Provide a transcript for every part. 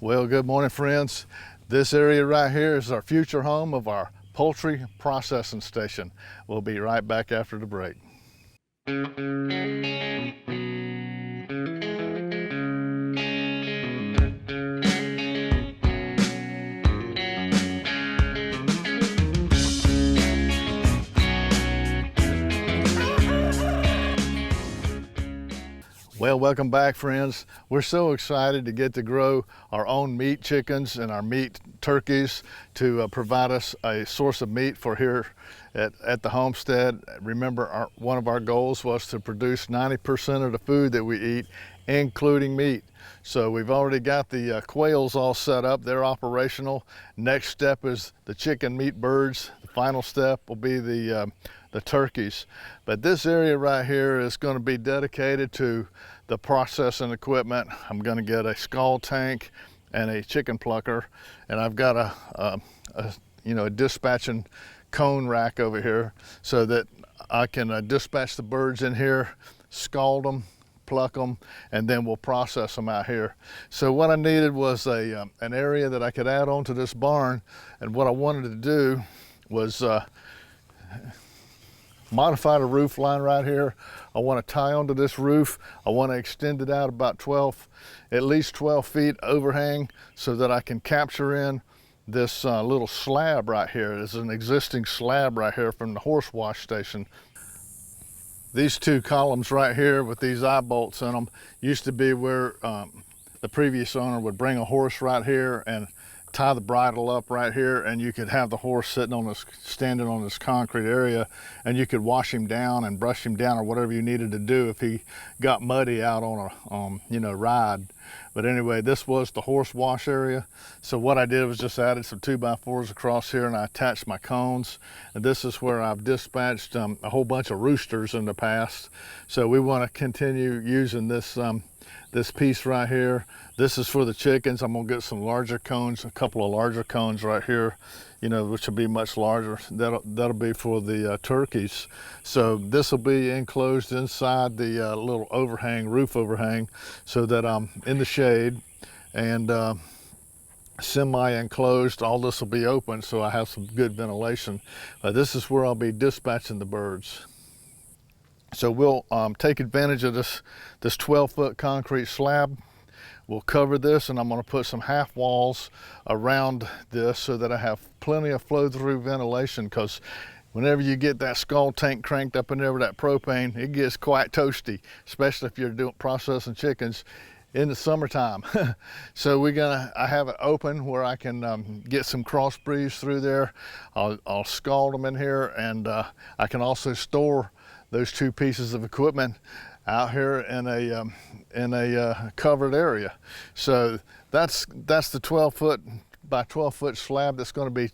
Well, good morning, friends. This area right here is our future home of our poultry processing station. We'll be right back after the break. Well, welcome back, friends. We're so excited to get to grow our own meat chickens and our meat turkeys to provide us a source of meat for here at the homestead. Remember, one of our goals was to produce 90% of the food that we eat, including meat. So we've already got the quails all set up. They're operational. Next step is the chicken meat birds. The final step will be the turkeys. But this area right here is going to be dedicated to the processing equipment. I'm going to get a skull tank and a chicken plucker, and I've got a dispatching cone rack over here so that I can dispatch the birds in here, scald them, pluck them, and then we'll process them out here. So what I needed was an area that I could add on to this barn, and what I wanted to do was modify the roof line right here. I want to tie onto this roof. I want to extend it out about at least 12 feet overhang so that I can capture in this little slab right here. There's an existing slab right here from the horse wash station. These two columns right here with these eye bolts in them used to be where the previous owner would bring a horse right here and tie the bridle up right here, and you could have the horse standing on this concrete area, and you could wash him down and brush him down or whatever you needed to do if he got muddy out on a ride. But anyway, this was the horse wash area. So what I did was just added some 2x4s across here, and I attached my cones. And this is where I've dispatched a whole bunch of roosters in the past. So we want to continue using this piece right here. This is for the chickens. I'm gonna get some larger cones, a couple of larger cones right here, which will be much larger. That'll be for the turkeys. So this will be enclosed inside the little roof overhang, so that I'm in the shade and semi-enclosed. All this will be open, so I have some good ventilation. This is where I'll be dispatching the birds. So we'll take advantage of this 12-foot concrete slab. We'll cover this, and I'm going to put some half walls around this so that I have plenty of flow-through ventilation, because whenever you get that skull tank cranked up in there with that propane, it gets quite toasty, especially if you're processing chickens in the summertime. So I have it open where I can get some cross breeze through there. I'll scald them in here, and I can also store those two pieces of equipment out here in a covered area. So that's the 12-foot by 12-foot slab that's going to be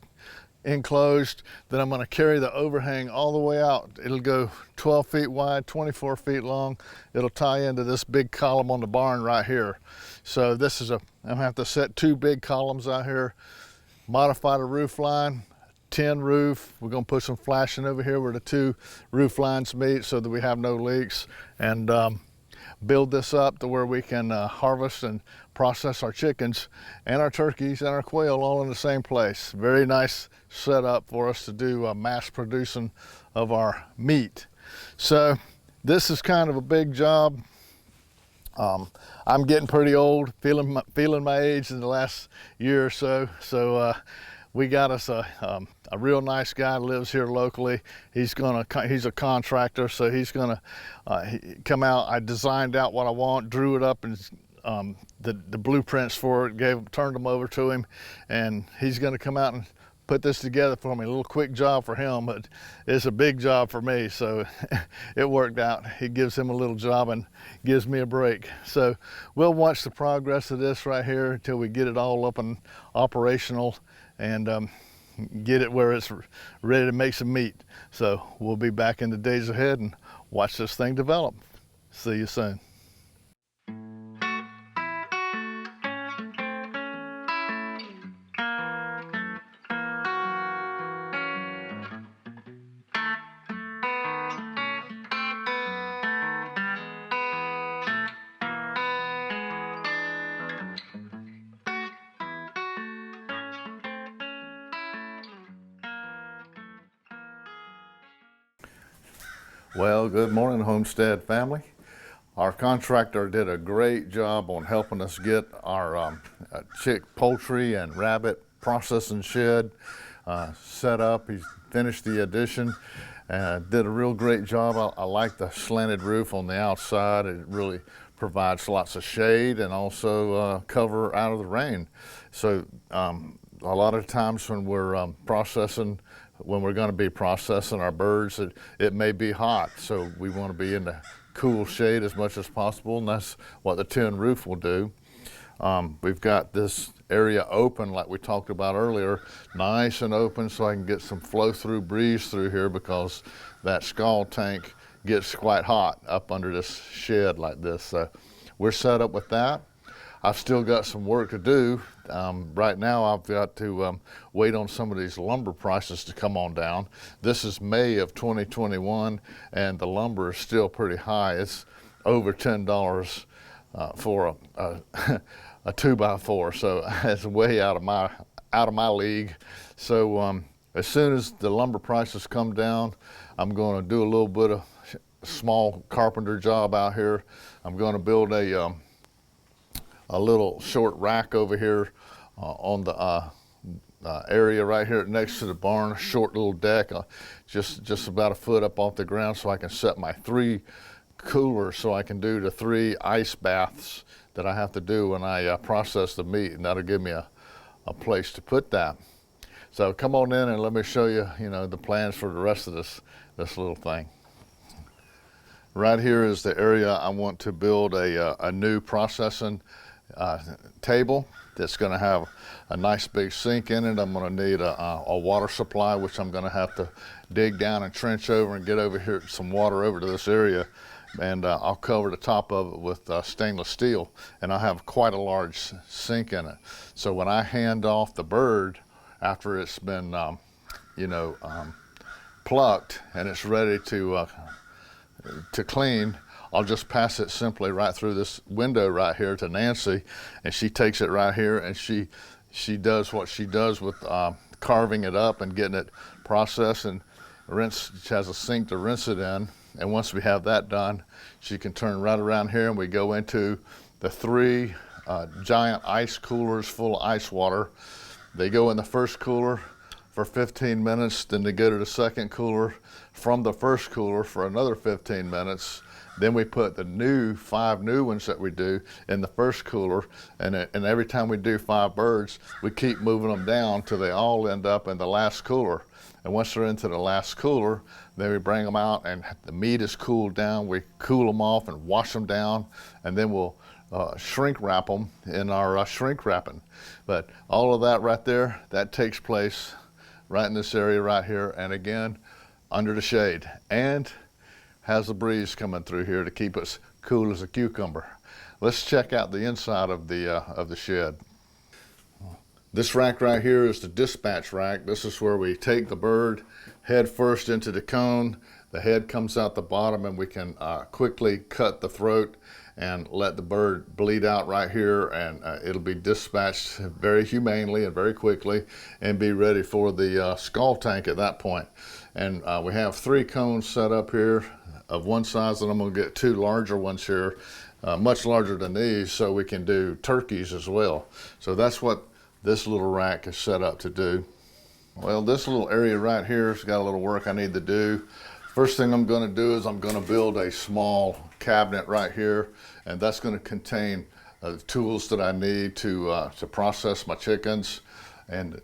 enclosed. Then I'm going to carry the overhang all the way out. It'll go 12 feet wide, 24 feet long. It'll tie into this big column on the barn right here. So I'm going to have to set two big columns out here, modify the roof line, tin roof. We're going to put some flashing over here where the two roof lines meet so that we have no leaks, and build this up to where we can harvest and process our chickens and our turkeys and our quail all in the same place. Very nice setup for us to do mass producing of our meat. So this is kind of a big job. I'm getting pretty old, feeling my age in the last year or so. So we got us a real nice guy that lives here locally. He's a contractor, so he's gonna come out. I designed out what I want, drew it up, and the blueprints for it, turned them over to him, and he's gonna come out and put this together for me. A little quick job for him, but it's a big job for me, so it worked out. He gives him a little job and gives me a break. So we'll watch the progress of this right here until we get it all up and operational, and get it where it's ready to make some meat. So we'll be back in the days ahead and watch this thing develop. See you soon. Well, good morning, Homestead family. Our contractor did a great job on helping us get our poultry and rabbit processing shed set up. He's finished the addition and did a real great job. I like the slanted roof on the outside. It really provides lots of shade and also cover out of the rain. So a lot of times when we're when we're going to be processing our birds, it may be hot, so we want to be in the cool shade as much as possible, and that's what the tin roof will do. We've got this area open like we talked about earlier, nice and open, so I can get some flow-through breeze through here, because that skull tank gets quite hot up under this shed like this. So we're set up with that. I've still got some work to do. Right now I've got to wait on some of these lumber prices to come on down. This is May of 2021 and the lumber is still pretty high. It's over $10 for a 2x4, so it's way out of my league. So as soon as the lumber prices come down, I'm going to do a little bit of small carpenter job out here. I'm going to build a little short rack over here on the area right here next to the barn, a short little deck, just about a foot up off the ground, so I can set my 3 coolers, so I can do the 3 ice baths that I have to do when I process the meat, and that'll give me a place to put that. So come on in and let me show you, the plans for the rest of this little thing. Right here is the area I want to build a new processing table that's going to have a nice big sink in it. I'm going to need a water supply, which I'm going to have to dig down and trench over and get over here some water over to this area, and I'll cover the top of it with stainless steel, and I'll have quite a large sink in it. So when I hand off the bird after it's been plucked and it's ready to clean, I'll just pass it simply right through this window right here to Nancy, and she takes it right here, and she does what she does with carving it up and getting it processed and rinse. She has a sink to rinse it in, and once we have that done, she can turn right around here, and we go into the 3 giant ice coolers full of ice water. They go in the first cooler for 15 minutes, then they go to the second cooler from the first cooler for another 15 minutes. Then we put the 5 new ones that we do in the first cooler, and every time we do 5 birds, we keep moving them down till they all end up in the last cooler. And once they're into the last cooler, then we bring them out, and the meat is cooled down. We cool them off and wash them down, and then we'll shrink wrap them in our shrink wrapping. But all of that right there, that takes place right in this area right here, and again, under the shade, and has a breeze coming through here to keep us cool as a cucumber. Let's check out the inside of the shed. This rack right here is the dispatch rack. This is where we take the bird head first into the cone. The head comes out the bottom, and we can quickly cut the throat and let the bird bleed out right here, and it'll be dispatched very humanely and very quickly and be ready for the skull tank at that point. And we have 3 cones set up here of one size, and I'm going to get 2 larger ones here, much larger than these, so we can do turkeys as well. So that's what this little rack is set up to do. Well, this little area right here has got a little work I need to do. First thing I'm going to do is I'm going to build a small cabinet right here, and that's going to contain the tools that I need to process my chickens, and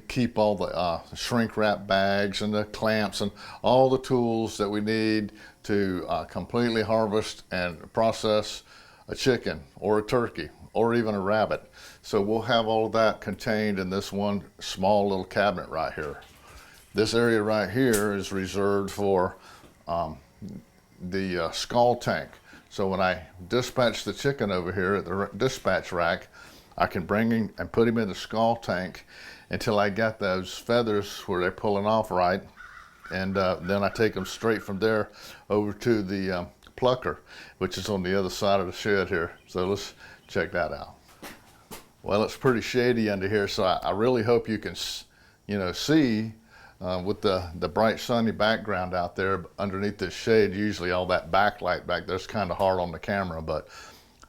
keep all the shrink wrap bags and the clamps and all the tools that we need to completely harvest and process a chicken or a turkey or even a rabbit. So we'll have all of that contained in this one small little cabinet right here. This area right here is reserved for the skull tank. So when I dispatch the chicken over here at the dispatch rack, I can bring him and put him in the skull tank until I got those feathers where they're pulling off right, and then I take them straight from there over to the plucker, which is on the other side of the shed here. So let's check that out. Well, it's pretty shady under here, so I really hope you can, see with the bright sunny background out there underneath this shade. Usually all that backlight back there's kind of hard on the camera, but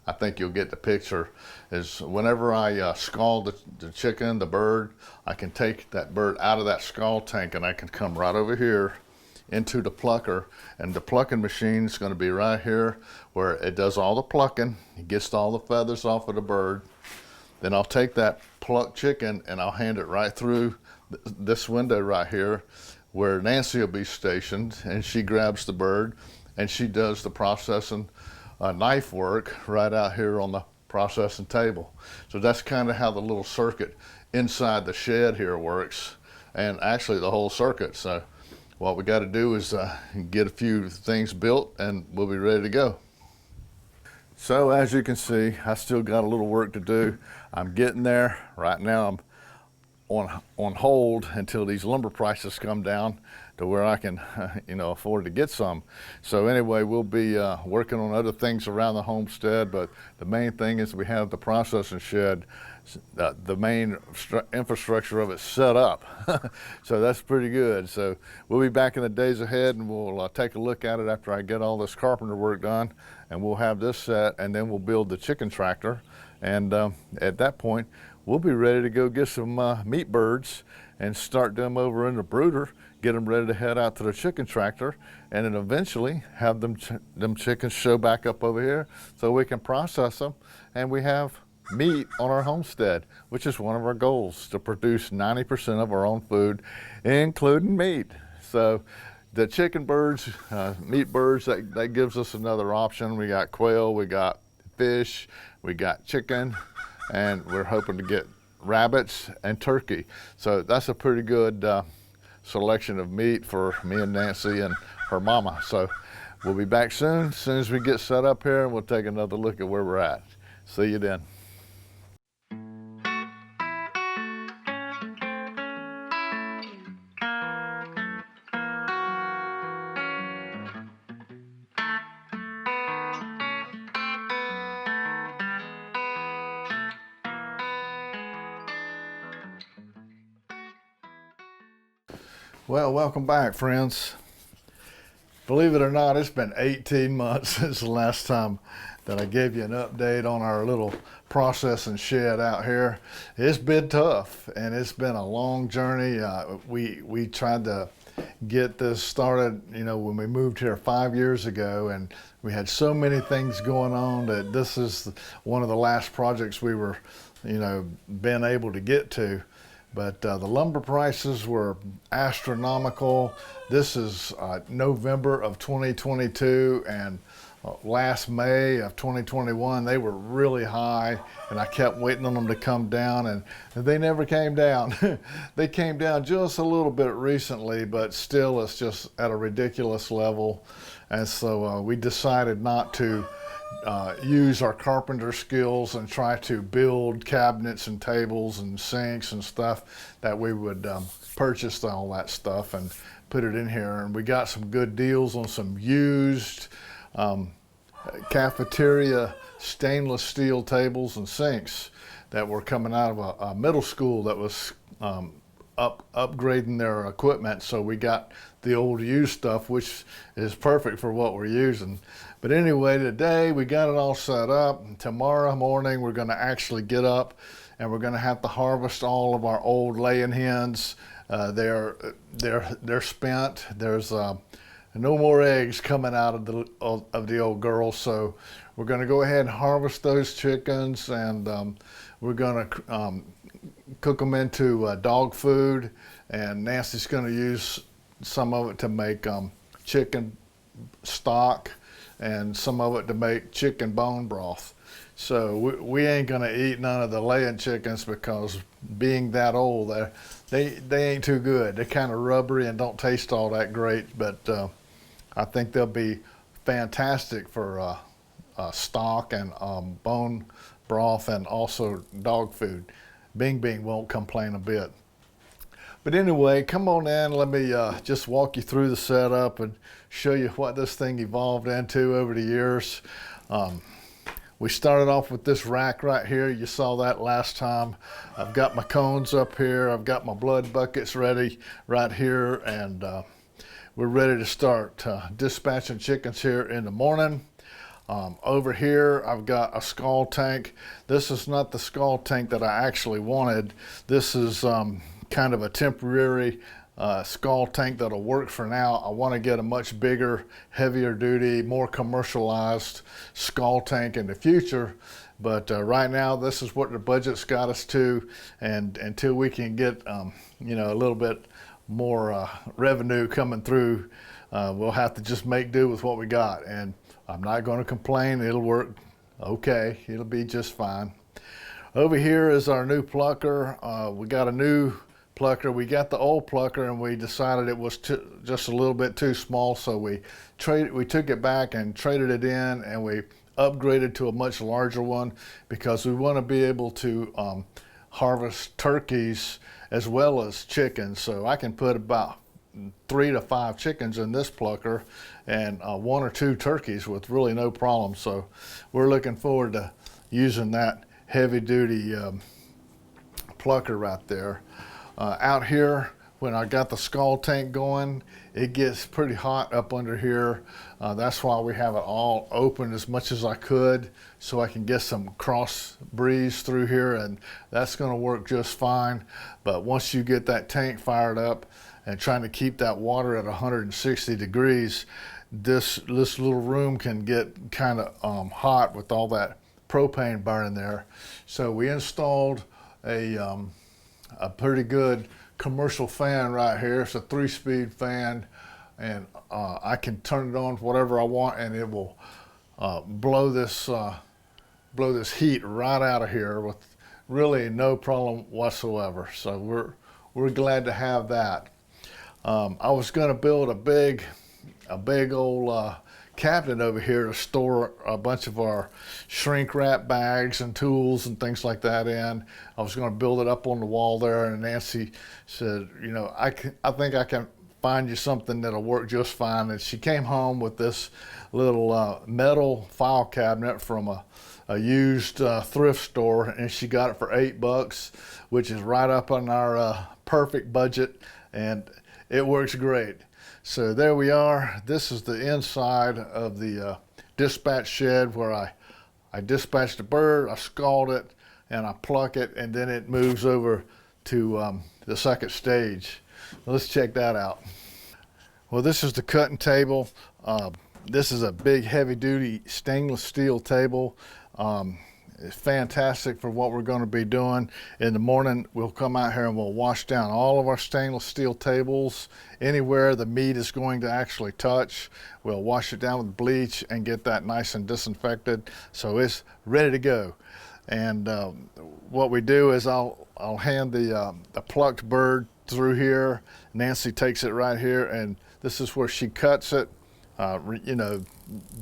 I think you'll get the picture. Is whenever I scald the chicken, the bird, I can take that bird out of that scald tank and I can come right over here into the plucker, and the plucking machine is going to be right here where it does all the plucking. It gets all the feathers off of the bird. Then I'll take that plucked chicken and I'll hand it right through this window right here where Nancy will be stationed, and she grabs the bird and she does the processing knife work right out here on the processing table. So that's kind of how the little circuit inside the shed here works, and actually the whole circuit. So what we got to do is get a few things built and we'll be ready to go. So as you can see, I still got a little work to do. I'm getting there. Right now I'm on hold until these lumber prices come down to where I can afford to get some. So anyway, we'll be working on other things around the homestead, but the main thing is we have the processing shed, the main infrastructure of it set up. So that's pretty good. So we'll be back in the days ahead, and we'll take a look at it after I get all this carpenter work done, and we'll have this set, and then we'll build the chicken tractor. And at that point, we'll be ready to go get some meat birds and start them over in the brooder, get them ready to head out to the chicken tractor, and then eventually have them chickens show back up over here so we can process them, and we have meat on our homestead, which is one of our goals, to produce 90% of our own food, including meat. So the chicken birds, meat birds, that gives us another option. We got quail, we got fish, we got chicken, and we're hoping to get rabbits and turkey. So that's a pretty good selection of meat for me and Nancy and her mama. So we'll be back soon as we get set up here, and we'll take another look at where we're at. See you then. Well, welcome back, friends. Believe it or not, it's been 18 months since the last time that I gave you an update on our little processing shed out here. It's been tough, and it's been a long journey. We tried to get this started, when we moved here 5 years ago, and we had so many things going on that this is one of the last projects we were, been able to get to. But the lumber prices were astronomical. This is November of 2022, and last May of 2021, they were really high, and I kept waiting on them to come down, and they never came down. They came down just a little bit recently, but still it's just at a ridiculous level. And so we decided not to use our carpenter skills and try to build cabinets and tables and sinks and stuff, that we would purchase all that stuff and put it in here. And we got some good deals on some used cafeteria stainless steel tables and sinks that were coming out of a middle school that was upgrading their equipment. So we got the old used stuff, which is perfect for what we're using. But anyway, today we got it all set up. Tomorrow morning we're going to actually get up, and we're going to have to harvest all of our old laying hens. They're spent. There's no more eggs coming out of the old girls, so we're going to go ahead and harvest those chickens, and we're going to cook them into dog food, and Nancy's going to use some of it to make chicken stock, and some of it to make chicken bone broth. So we ain't gonna eat none of the laying chickens, because being that old, they ain't too good. They're kind of rubbery and don't taste all that great, but I think they'll be fantastic for stock and bone broth, and also dog food. Bing Bing won't complain a bit. But anyway, come on in, let me just walk you through the setup and show you what this thing evolved into over the years. We started off with this rack right here. You saw that last time. I've got my cones up here. I've got my blood buckets ready right here, and we're ready to start dispatching chickens here in the morning. Over here, I've got a skull tank. This is not the skull tank that I actually wanted. This is kind of a temporary skull tank that'll work for now. I want to get a much bigger, heavier duty, more commercialized skull tank in the future. But right now, this is what the budget's got us to. And until we can get, you know, a little bit more revenue coming through, we'll have to just make do with what we got. And I'm not going to complain. It'll work okay. It'll be just fine. Over here is our new plucker. We got a new plucker. We got the old plucker and we decided it was just a little bit too small, so we took it back and traded it in, and we upgraded to a much larger one because we want to be able to harvest turkeys as well as chickens. So I can put about 3 to 5 chickens in this plucker and 1 or 2 turkeys with really no problem. So we're looking forward to using that heavy duty plucker right there. Out here, when I got the skull tank going, it gets pretty hot up under here. That's why we have it all open as much as I could so I can get some cross breeze through here, and that's going to work just fine. But once you get that tank fired up and trying to keep that water at 160 degrees, this little room can get kind of hot with all that propane burning there. So we installed a pretty good commercial fan right here. It's a 3-speed fan, and I can turn it on whatever I want, and it will blow this heat right out of here with really no problem whatsoever. So we're glad to have that. I was going to build a big old cabinet over here to store a bunch of our shrink wrap bags and tools and things like that in. I was going to build it up on the wall there, and Nancy said, you know, I think I can find you something that'll work just fine. And she came home with this little metal file cabinet from a used thrift store, and she got it for $8, which is right up on our perfect budget, and it works great. So there we are. This is the inside of the dispatch shed where I dispatch the bird, I scald it, and I pluck it, and then it moves over to the second stage. Let's check that out. Well, this is the cutting table. This is a big, heavy-duty stainless steel table. It's fantastic for what we're going to be doing. In the morning, we'll come out here and we'll wash down all of our stainless steel tables. Anywhere the meat is going to actually touch, we'll wash it down with bleach and get that nice and disinfected so it's ready to go. And what we do is I'll hand the plucked bird through here. Nancy takes it right here, and this is where she cuts it. You know,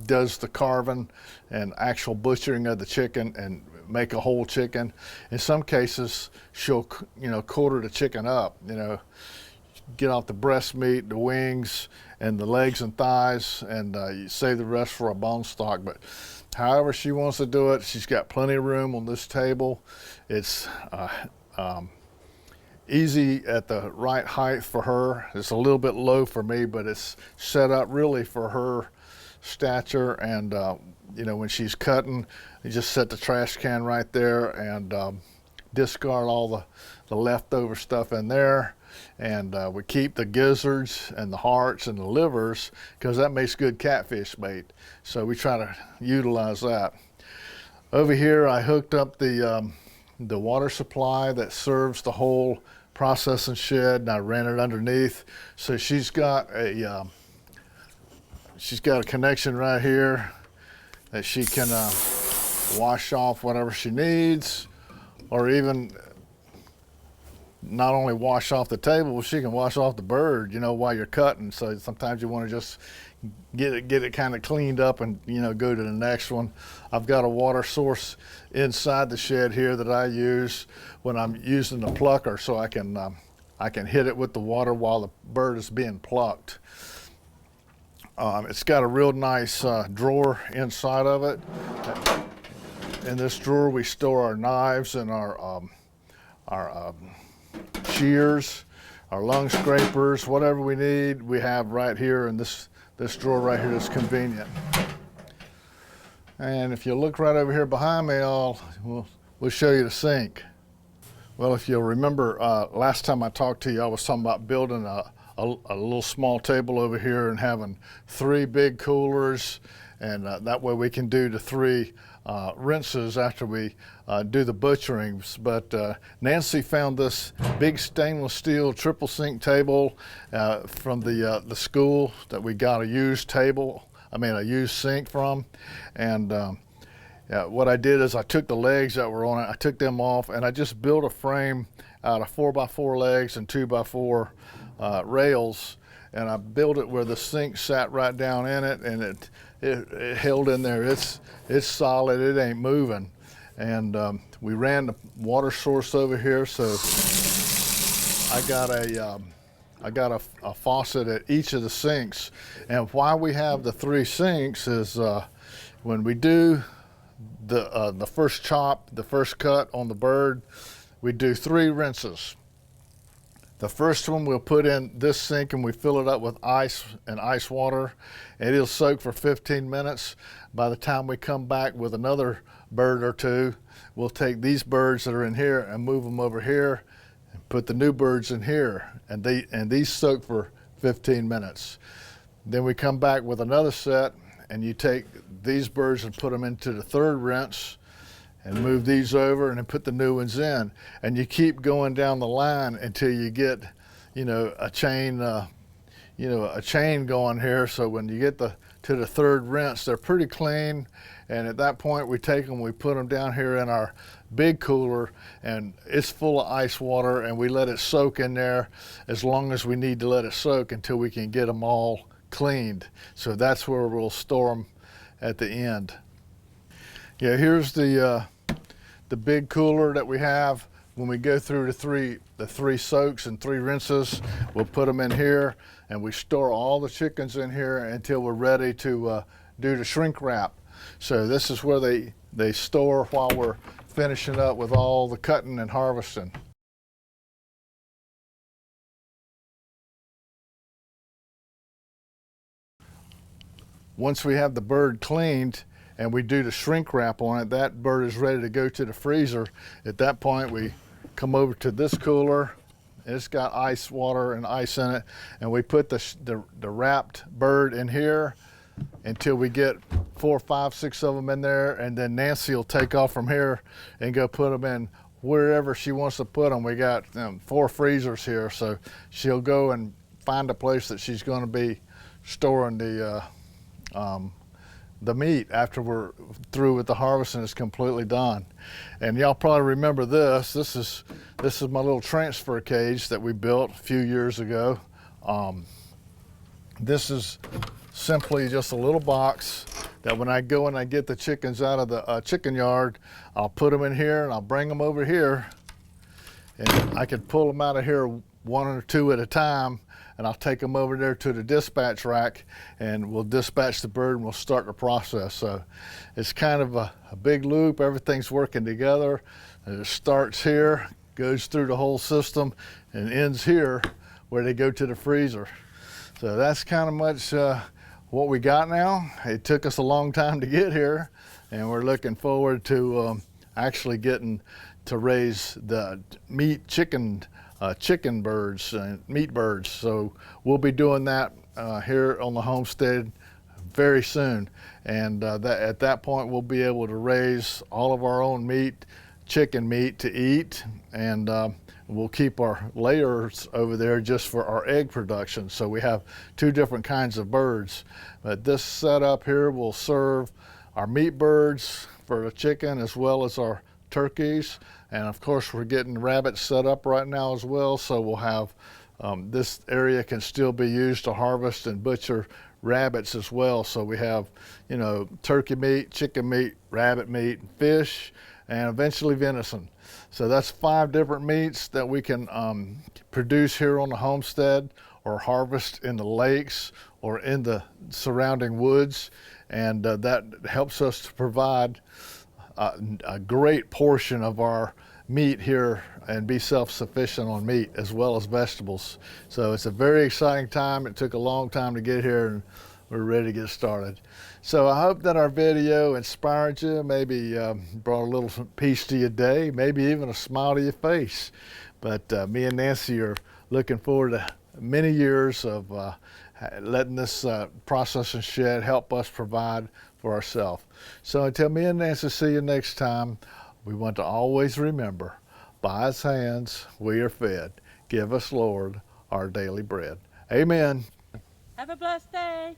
does the carving and actual butchering of the chicken and make a whole chicken. In some cases, she'll, you know, quarter the chicken up, you know, get off the breast meat, the wings, and the legs and thighs, and you save the rest for a bone stock. But however she wants to do it, she's got plenty of room on this table. It's easy at the right height for her. It's a little bit low for me, but it's set up really for her stature. And you know, when she's cutting, you just set the trash can right there and discard all the leftover stuff in there. And we keep the gizzards and the hearts and the livers because that makes good catfish bait. So we try to utilize that. Over here, I hooked up the water supply that serves the whole processing shed, and I ran it underneath. So she's got a connection right here that she can wash off whatever she needs, or even not only wash off the table, she can wash off the bird, you know, while you're cutting. So sometimes you want to just get it kind of cleaned up and, you know, go to the next one. I've got a water source inside the shed here that I use when I'm using the plucker, so I can hit it with the water while the bird is being plucked. It's got a real nice drawer inside of it In this drawer we store our knives and our shears, our lung scrapers, whatever we need, we have right here in this drawer right here is convenient. And if you look right over here behind me, we'll show you the sink. Well, if you'll remember, last time I talked to you, I was talking about building a little small table over here and having 3 big coolers, and that way we can do the 3 rinses after we do the butcherings. But Nancy found this big stainless steel triple sink table from the school that we got a used sink from. And what I did is I took the legs that were on it, I took them off, and I just built a frame out of 4x4 legs and 2x4 rails, and I built it where the sink sat right down in it, and it held in there. It's solid, it ain't moving. And we ran the water source over here, so I got a faucet at each of the sinks. And why we have the 3 sinks is when we do the first chop, the first cut on the bird, we do 3 rinses. The first one we'll put in this sink and we fill it up with ice and ice water, and it'll soak for 15 minutes. By the time we come back with another bird or 2, we'll take these birds that are in here and move them over here and put the new birds in here, and these soak for 15 minutes. Then we come back with another set, and you take these birds and put them into the 3rd rinse and move these over and then put the new ones in. And you keep going down the line until you get, a chain going here. So when you get to the 3rd rinse, they're pretty clean. And at that point, we take them, we put them down here in our big cooler, and it's full of ice water, and we let it soak in there as long as we need to let it soak until we can get them all cleaned. So that's where we'll store them at the end. Yeah, here's the big cooler that we have. When we go through the three soaks and 3 rinses, we'll put them in here, and we store all the chickens in here until we're ready to do the shrink wrap. So this is where they store while we're finishing up with all the cutting and harvesting. Once we have the bird cleaned and we do the shrink wrap on it, that bird is ready to go to the freezer. At that point, we come over to this cooler. It's got ice water and ice in it, and we put the wrapped bird in here until we get 4, 5, 6 of them in there, and then Nancy will take off from here and go put them in wherever she wants to put them. We got 4 freezers here, so she'll go and find a place that she's going to be storing the meat after we're through with the harvest and it's completely done. And y'all probably remember this. This is my little transfer cage that we built a few years ago. This is simply just a little box that when I go and I get the chickens out of the chicken yard, I'll put them in here and I'll bring them over here, and I can pull them out of here 1 or 2 at a time, and I'll take them over there to the dispatch rack, and we'll dispatch the bird and we'll start the process. So it's kind of a big loop. Everything's working together. And it starts here, goes through the whole system, and ends here where they go to the freezer. So that's kind of much what we got now. It took us a long time to get here, and we're looking forward to actually getting to raise the chicken birds and meat birds. So we'll be doing that here on the homestead very soon, and at that point we'll be able to raise all of our own meat, chicken meat to eat, and we'll keep our layers over there just for our egg production. So we have 2 different kinds of birds, but this setup here will serve our meat birds for the chicken as well as our turkeys. And of course, we're getting rabbits set up right now as well, so we'll have this area can still be used to harvest and butcher rabbits as well. So we have, turkey meat, chicken meat, rabbit meat, fish, and eventually venison. So that's 5 different meats that we can produce here on the homestead or harvest in the lakes or in the surrounding woods, and that helps us to provide a great portion of our meat here and be self-sufficient on meat as well as vegetables. So it's a very exciting time. It took a long time to get here, and we're ready to get started. So I hope that our video inspired you, maybe brought a little peace to your day, maybe even a smile to your face. But me and Nancy are looking forward to many years of letting this processing shed help us provide for ourselves. So until me and Nancy see you next time, we want to always remember, by His hands we are fed. Give us, Lord, our daily bread. Amen. Have a blessed day.